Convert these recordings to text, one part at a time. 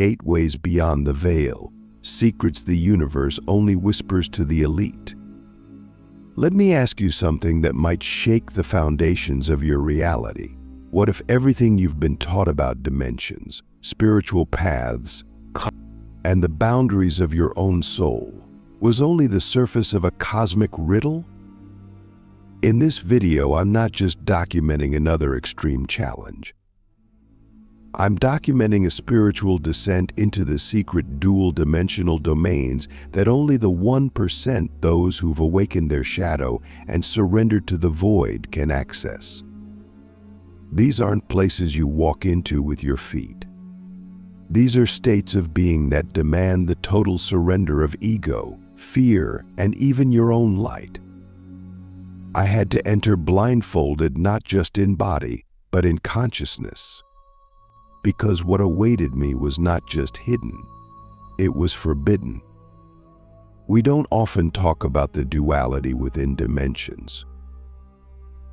gateways beyond the veil, secrets the universe only whispers to the elite. Let me ask you something that might shake the foundations of your reality. What if everything you've been taught about dimensions, spiritual paths, and the boundaries of your own soul was only the surface of a cosmic riddle? In this video, I'm not just documenting another extreme challenge. I'm documenting a spiritual descent into the secret dual-dimensional domains that only the 1%, those who've awakened their shadow and surrendered to the void, can access. These aren't places you walk into with your feet. These are states of being that demand the total surrender of ego, fear, and even your own light. I had to enter blindfolded, not just in body, but in consciousness. Because what awaited me was not just hidden, it was forbidden. We don't often talk about the duality within dimensions.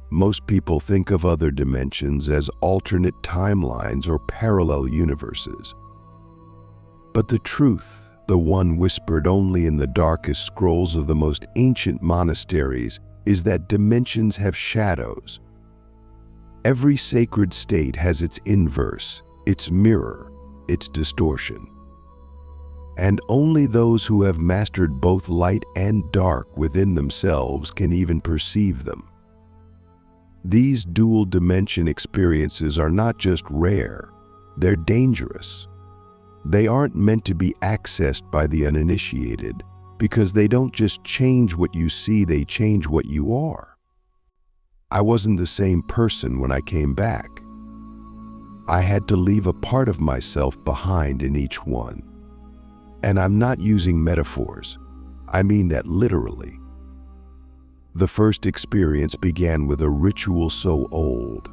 Most people think of other dimensions as alternate timelines or parallel universes. But the truth, the one whispered only in the darkest scrolls of the most ancient monasteries, is that dimensions have shadows. Every sacred state has its inverse, its mirror, its distortion. And only those who have mastered both light and dark within themselves can even perceive them. These dual dimension experiences are not just rare, they're dangerous. They aren't meant to be accessed by the uninitiated, because they don't just change what you see, they change what you are. I wasn't the same person when I came back. I had to leave a part of myself behind in each one. And I'm not using metaphors. I mean that literally. The first experience began with a ritual so old,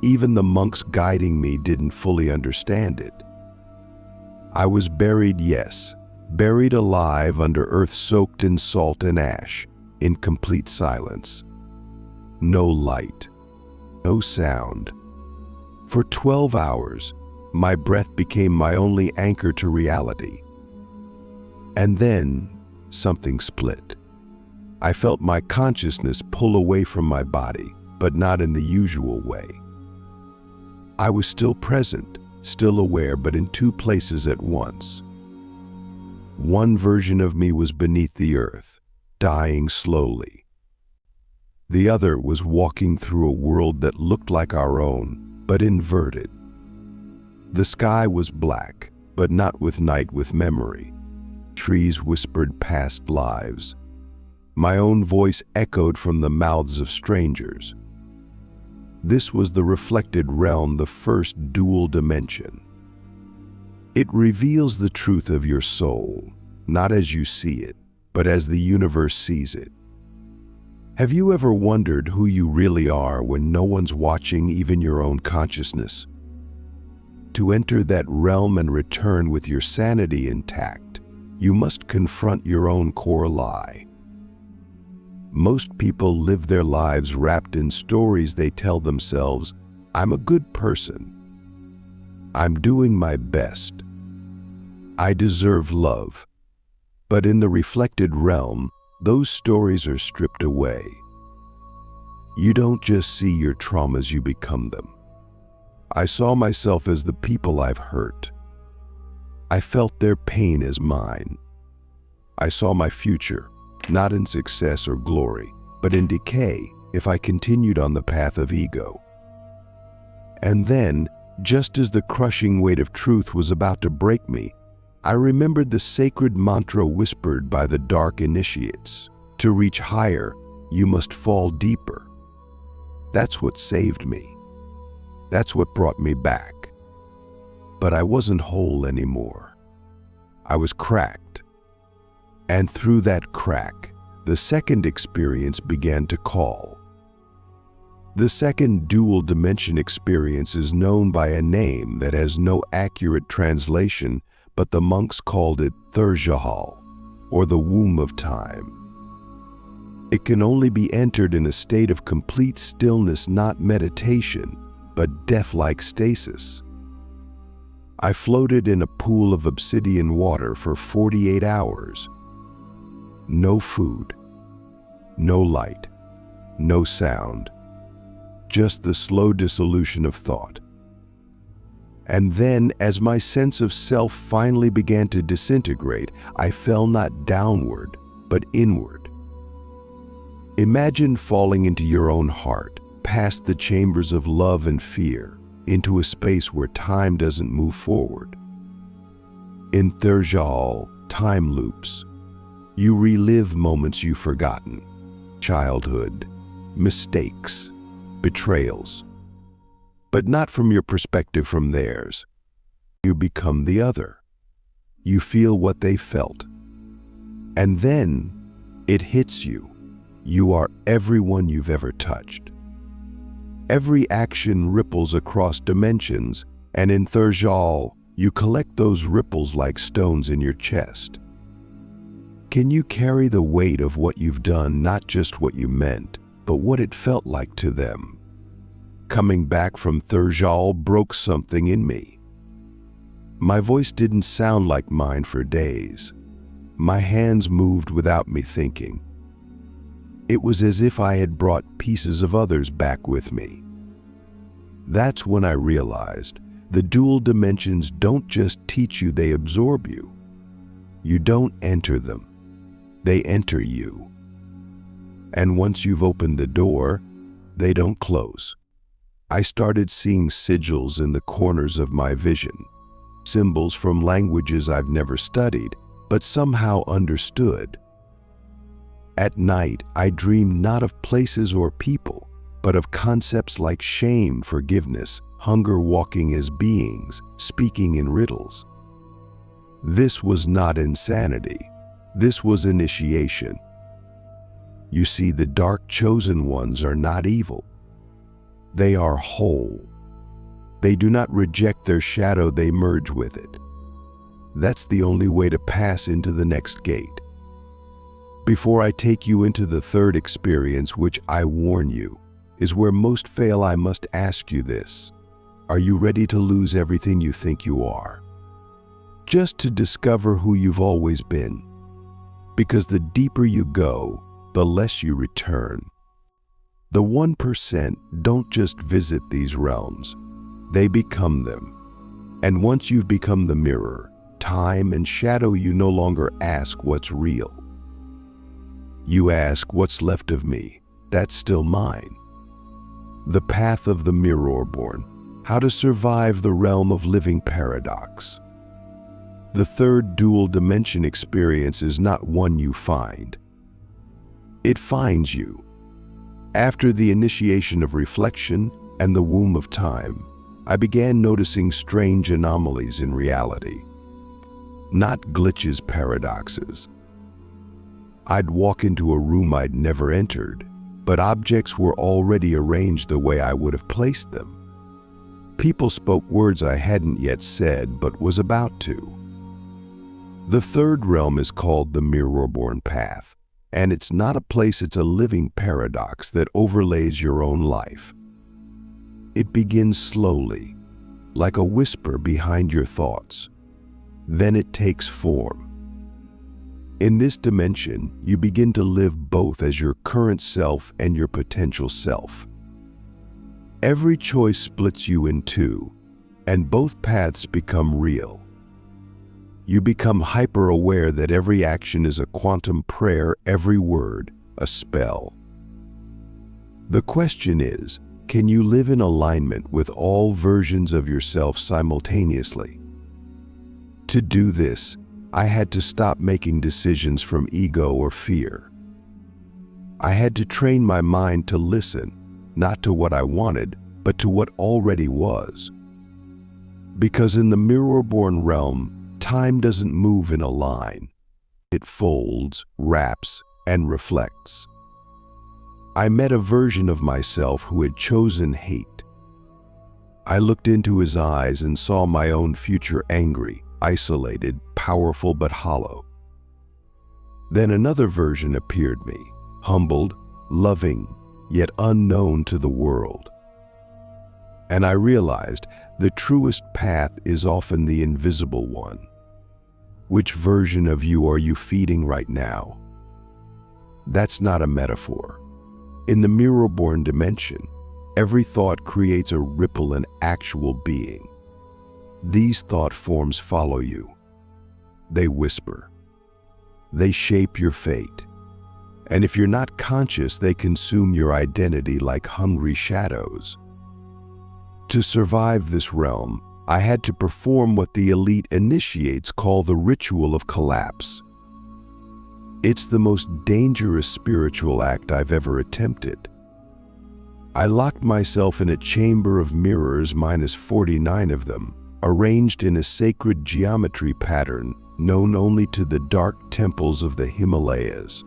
even the monks guiding me didn't fully understand it. I was buried, yes, buried alive under earth soaked in salt and ash, in complete silence. No light, no sound. For 12 hours, my breath became my only anchor to reality. And then, something split. I felt my consciousness pull away from my body, but not in the usual way. I was still present, still aware, but in two places at once. One version of me was beneath the earth, dying slowly. The other was walking through a world that looked like our own, but inverted. The sky was black, but not with night, with memory. Trees whispered past lives. My own voice echoed from the mouths of strangers. This was the reflected realm, the first dual dimension. It reveals the truth of your soul, not as you see it, but as the universe sees it. Have you ever wondered who you really are when no one's watching, even your own consciousness? To enter that realm and return with your sanity intact, you must confront your own core lie. Most people live their lives wrapped in stories they tell themselves. I'm a good person. I'm doing my best. I deserve love. But in the reflected realm, those stories are stripped away. You don't just see your traumas, you become them. I saw myself as the people I've hurt. I felt their pain as mine. I saw my future, not in success or glory, but in decay if I continued on the path of ego. And then, just as the crushing weight of truth was about to break me, I remembered the sacred mantra whispered by the dark initiates. To reach higher, you must fall deeper. That's what saved me. That's what brought me back. But I wasn't whole anymore. I was cracked. And through that crack, the second experience began to call. The second dual dimension experience is known by a name that has no accurate translation, but the monks called it Thirjahal, or the womb of time. It can only be entered in a state of complete stillness, not meditation, but death-like stasis. I floated in a pool of obsidian water for 48 hours. No food, no light, no sound, just the slow dissolution of thought. And then, as my sense of self finally began to disintegrate, I fell not downward, but inward. Imagine falling into your own heart, past the chambers of love and fear, into a space where time doesn't move forward. In Thirjal, time loops. You relive moments you've forgotten, childhood, mistakes, betrayals. But not from your perspective, from theirs. You become the other. You feel what they felt. And then it hits you. You are everyone you've ever touched. Every action ripples across dimensions, and in Thirjal, you collect those ripples like stones in your chest. Can you carry the weight of what you've done, not just what you meant, but what it felt like to them? Coming back from Thirjal broke something in me. My voice didn't sound like mine for days. My hands moved without me thinking. It was as if I had brought pieces of others back with me. That's when I realized the dual dimensions don't just teach you, they absorb you. You don't enter them, they enter you. And once you've opened the door, they don't close. I started seeing sigils in the corners of my vision, symbols from languages I've never studied, but somehow understood. At night, I dreamed not of places or people, but of concepts like shame, forgiveness, hunger, walking as beings, speaking in riddles. This was not insanity. This was initiation. You see, the dark chosen ones are not evil. They are whole. They do not reject their shadow, they merge with it. That's the only way to pass into the next gate. Before I take you into the third experience, which I warn you, is where most fail, I must ask you this. Are you ready to lose everything you think you are? Just to discover who you've always been. Because the deeper you go, the less you return. The 1% don't just visit these realms, they become them. And once you've become the mirror, time and shadow, you no longer ask what's real. You ask, what's left of me? That's still mine. The path of the mirror-born, how to survive the realm of living paradox. The third dual dimension experience is not one you find. It finds you. After the initiation of reflection and the womb of time, I began noticing strange anomalies in reality. Not glitches, paradoxes. I'd walk into a room I'd never entered, but objects were already arranged the way I would have placed them. People spoke words I hadn't yet said but was about to. The third realm is called the mirror-born path, and it's not a place, it's a living paradox that overlays your own life. It begins slowly, like a whisper behind your thoughts. Then it takes form. In this dimension, you begin to live both as your current self and your potential self. Every choice splits you in two, and both paths become real. You become hyper-aware that every action is a quantum prayer, every word a spell. The question is, can you live in alignment with all versions of yourself simultaneously? To do this, I had to stop making decisions from ego or fear. I had to train my mind to listen, not to what I wanted, but to what already was. Because in the mirror-born realm, time doesn't move in a line. It folds, wraps, and reflects. I met a version of myself who had chosen hate. I looked into his eyes and saw my own future, angry, isolated, powerful but hollow. Then another version appeared me, humbled, loving, yet unknown to the world. And I realized the truest path is often the invisible one. Which version of you are you feeding right now? That's not a metaphor. In the mirror-born dimension, every thought creates a ripple in actual being. These thought forms follow you. They whisper. They shape your fate. And if you're not conscious, they consume your identity like hungry shadows. To survive this realm, I had to perform what the elite initiates call the ritual of collapse. It's the most dangerous spiritual act I've ever attempted. I locked myself in a chamber of mirrors, minus 49 of them, arranged in a sacred geometry pattern known only to the dark temples of the Himalayas.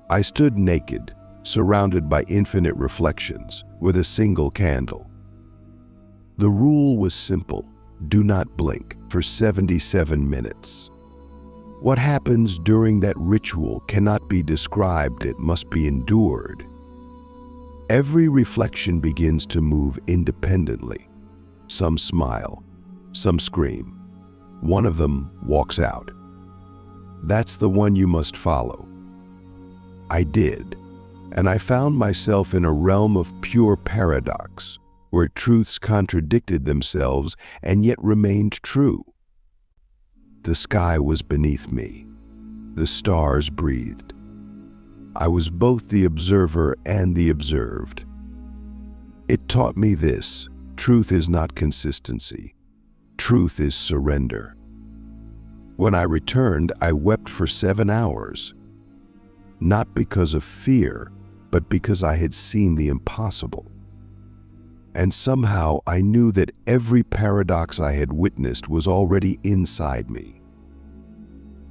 I stood naked, surrounded by infinite reflections, with a single candle. The rule was simple: do not blink for 77 minutes. What happens during that ritual cannot be described, it must be endured. Every reflection begins to move independently. Some smile, some scream. One of them walks out. That's the one you must follow. I did, and I found myself in a realm of pure paradox, where truths contradicted themselves and yet remained true. The sky was beneath me. The stars breathed. I was both the observer and the observed. It taught me this: truth is not consistency. Truth is surrender. When I returned, I wept for 7 hours. Not because of fear, but because I had seen the impossible. And somehow I knew that every paradox I had witnessed was already inside me.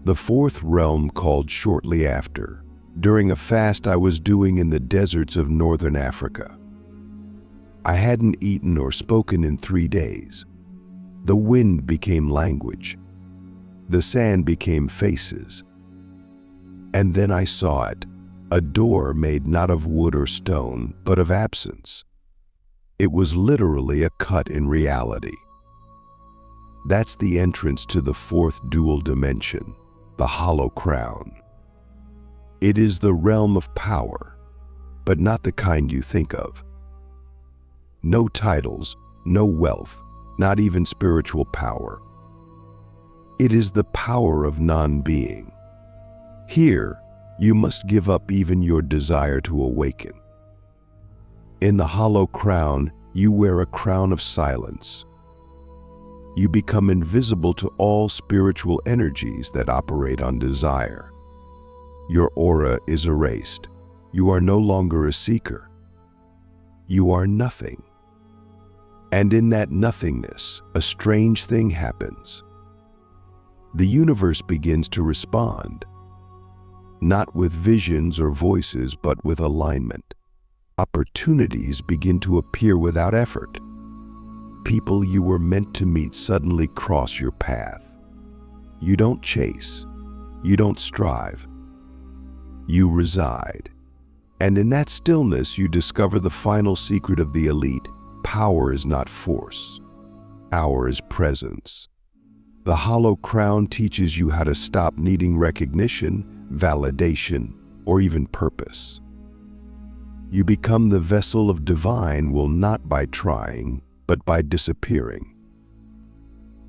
The fourth realm called shortly after, during a fast I was doing in the deserts of northern Africa. I hadn't eaten or spoken in 3 days. The wind became language. The sand became faces. And then I saw it, a door made not of wood or stone, but of absence. It was literally a cut in reality. That's the entrance to the fourth dual dimension, the hollow crown. It is the realm of power, but not the kind you think of. No titles, no wealth, not even spiritual power. It is the power of non-being. Here, you must give up even your desire to awaken. In the hollow crown, you wear a crown of silence. You become invisible to all spiritual energies that operate on desire. Your aura is erased. You are no longer a seeker. You are nothing. And in that nothingness, a strange thing happens. The universe begins to respond, not with visions or voices, but with alignment. Opportunities begin to appear without effort. People you were meant to meet suddenly cross your path. You don't chase. You don't strive. You reside. And in that stillness, you discover the final secret of the elite. Power is not force. Power is presence. The hollow crown teaches you how to stop needing recognition, validation, or even purpose. You become the vessel of divine will not by trying, but by disappearing.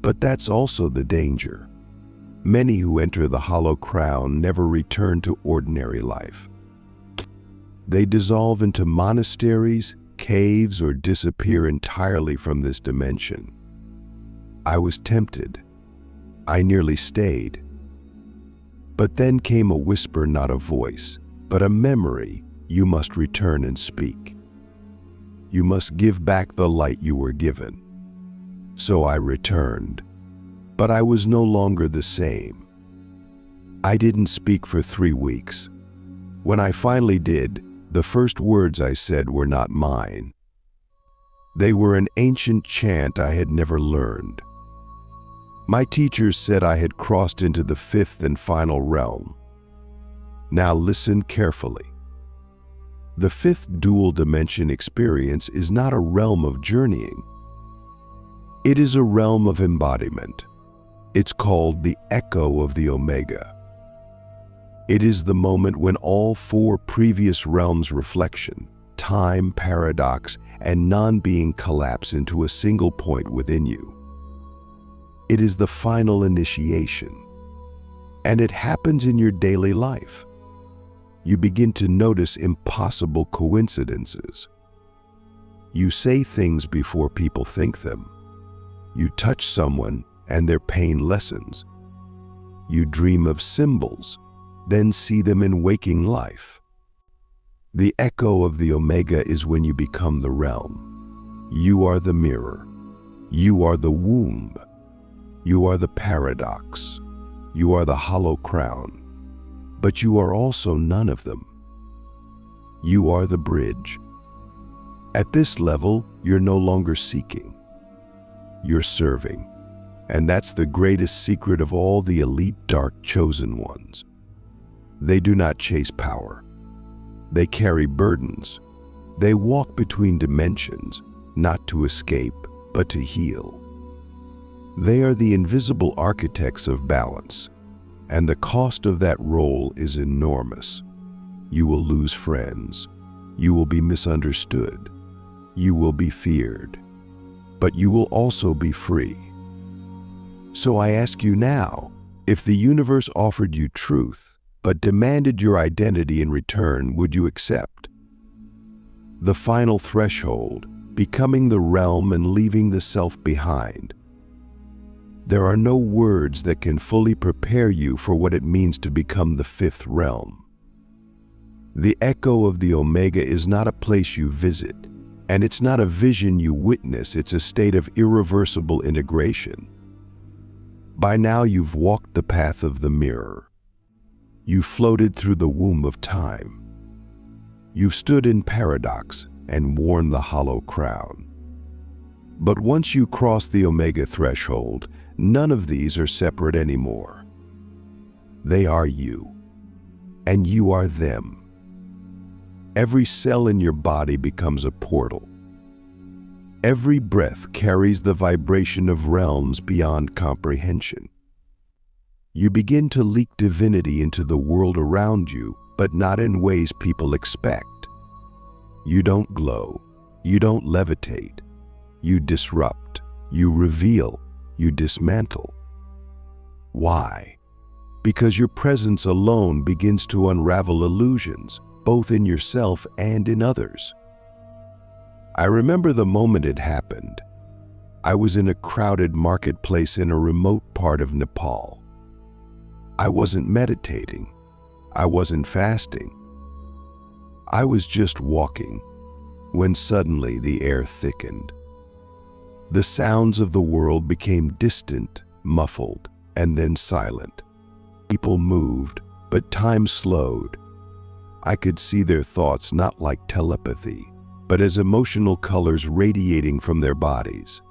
But that's also the danger. Many who enter the hollow crown never return to ordinary life. They dissolve into monasteries, caves, or disappear entirely from this dimension. I was tempted. I nearly stayed. But then came a whisper, not a voice, but a memory. You must return and speak. You must give back the light you were given. So I returned, but I was no longer the same. I didn't speak for 3 weeks. When I finally did, the first words I said were not mine. They were an ancient chant I had never learned. My teachers said I had crossed into the fifth and final realm. Now listen carefully. The fifth dual dimension experience is not a realm of journeying. It is a realm of embodiment. It's called the echo of the Omega. It is the moment when all four previous realms' reflection, time, paradox, and non-being collapse into a single point within you. It is the final initiation, and it happens in your daily life. You begin to notice impossible coincidences. You say things before people think them. You touch someone and their pain lessens. You dream of symbols, then see them in waking life. The echo of the Omega is when you become the realm. You are the mirror. You are the womb. You are the paradox. You are the hollow crown. But you are also none of them. You are the bridge. At this level, you're no longer seeking. You're serving. And that's the greatest secret of all the elite dark chosen ones. They do not chase power. They carry burdens. They walk between dimensions, not to escape, but to heal. They are the invisible architects of balance, and the cost of that role is enormous. You will lose friends. You will be misunderstood. You will be feared. But you will also be free. So I ask you now, if the universe offered you truth, but demanded your identity in return, would you accept? The final threshold, becoming the realm and leaving the self behind. There are no words that can fully prepare you for what it means to become the fifth realm. The echo of the Omega is not a place you visit, and it's not a vision you witness, it's a state of irreversible integration. By now you've walked the path of the mirror. You floated through the womb of time. You've stood in paradox and worn the hollow crown. But once you cross the Omega threshold, none of these are separate anymore. They are you, and you are them. Every cell in your body becomes a portal. Every breath carries the vibration of realms beyond comprehension. You begin to leak divinity into the world around you, but not in ways people expect. You don't glow. You don't levitate. You disrupt. You reveal. You dismantle. Why? Because your presence alone begins to unravel illusions, both in yourself and in others. I remember the moment it happened. I was in a crowded marketplace in a remote part of Nepal. I wasn't meditating. I wasn't fasting. I was just walking, when suddenly the air thickened. The sounds of the world became distant, muffled, and then silent. People moved, but time slowed. I could see their thoughts not like telepathy, but as emotional colors radiating from their bodies.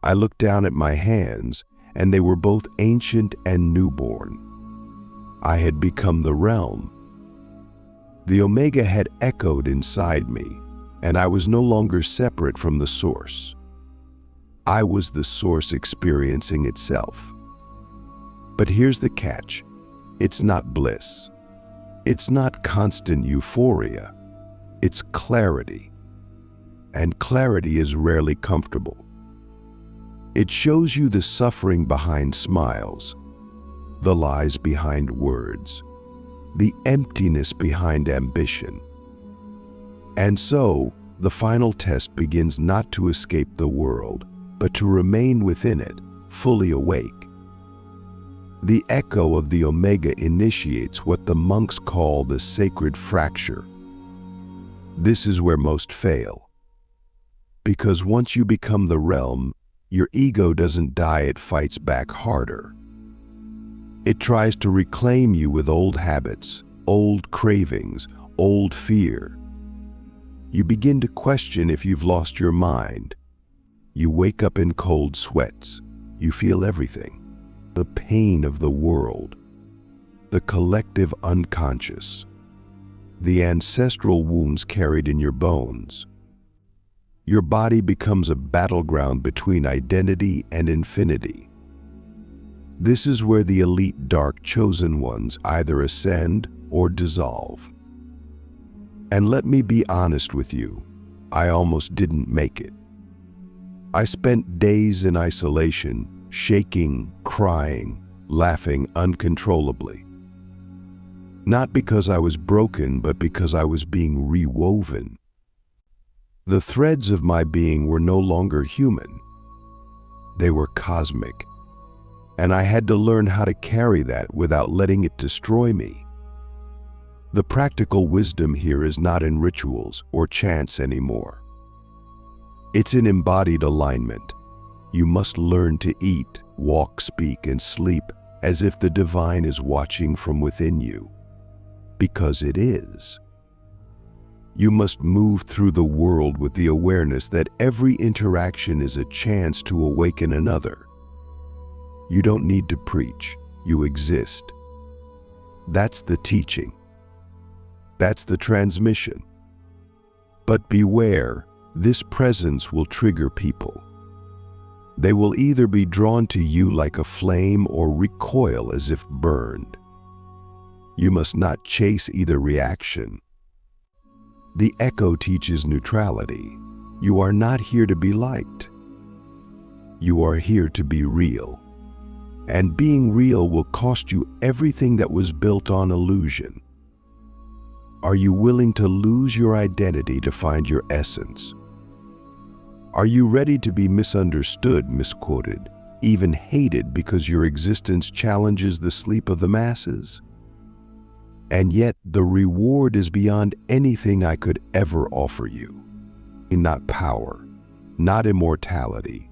I looked down at my hands, and they were both ancient and newborn. I had become the realm. The Omega had echoed inside me, and I was no longer separate from the source. I was the source experiencing itself. But here's the catch. It's not bliss. It's not constant euphoria. It's clarity. And clarity is rarely comfortable. It shows you the suffering behind smiles, the lies behind words, the emptiness behind ambition. And so, the final test begins not to escape the world, but to remain within it, fully awake. The echo of the Omega initiates what the monks call the sacred fracture. This is where most fail. Because once you become the realm, your ego doesn't die, it fights back harder. It tries to reclaim you with old habits, old cravings, old fear. You begin to question if you've lost your mind. You wake up in cold sweats. You feel everything. The pain of the world. The collective unconscious. the ancestral wounds carried in your bones. Your body becomes a battleground between identity and infinity. This is where the elite dark chosen ones either ascend or dissolve. And let me be honest with you, I almost didn't make it. I spent days in isolation, shaking, crying, laughing uncontrollably. Not because I was broken, but because I was being rewoven. The threads of my being were no longer human. They were cosmic. And I had to learn how to carry that without letting it destroy me. The practical wisdom here is not in rituals or chants anymore. It's in embodied alignment. You must learn to eat, walk, speak, and sleep as if the divine is watching from within you. Because it is. You must move through the world with the awareness that every interaction is a chance to awaken another. You don't need to preach, you exist. That's the teaching. That's the transmission. But beware, this presence will trigger people. They will either be drawn to you like a flame or recoil as if burned. You must not chase either reaction. The echo teaches neutrality. You are not here to be liked. You are here to be real. And being real will cost you everything that was built on illusion. Are you willing to lose your identity to find your essence? Are you ready to be misunderstood, misquoted, even hated because your existence challenges the sleep of the masses? And yet the reward is beyond anything I could ever offer you. Not power, not immortality.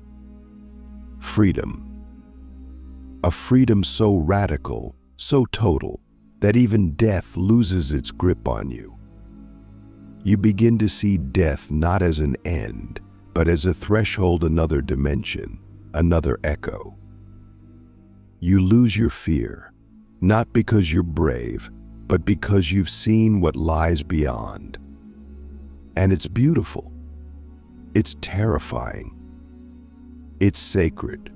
Freedom. A freedom so radical, so total, that even death loses its grip on you. You begin to see death not as an end, but as a threshold, another dimension, another echo. You lose your fear, not because you're brave, but because you've seen what lies beyond. And it's beautiful. It's terrifying. It's sacred.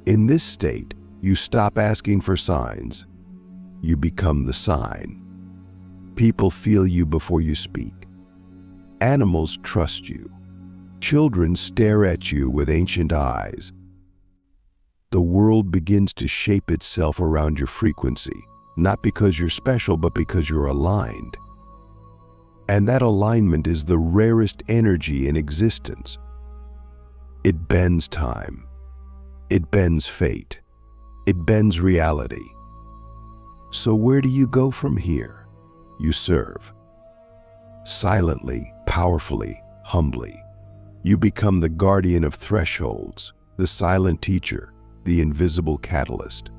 In this state, you stop asking for signs. You become the sign. People feel you before you speak. Animals trust you. Children stare at you with ancient eyes. The world begins to shape itself around your frequency, not because you're special, but because you're aligned. And that alignment is the rarest energy in existence. It bends time. It bends fate. It bends reality. So where do you go from here? You serve. Silently, powerfully, humbly. You become the guardian of thresholds, the silent teacher, the invisible catalyst.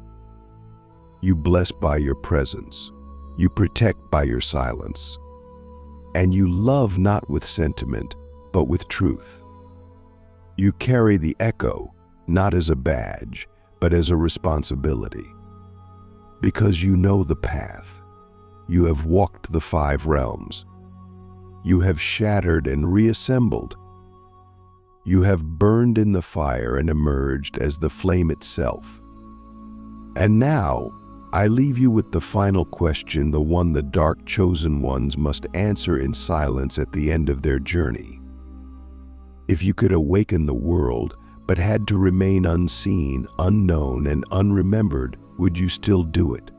You bless by your presence. You protect by your silence. And you love not with sentiment, but with truth. You carry the echo, not as a badge, but as a responsibility. Because you know the path. You have walked the 5 realms. You have shattered and reassembled. You have burned in the fire and emerged as the flame itself. And now, I leave you with the final question, the one the dark chosen ones must answer in silence at the end of their journey. If you could awaken the world, but had to remain unseen, unknown, and unremembered, would you still do it?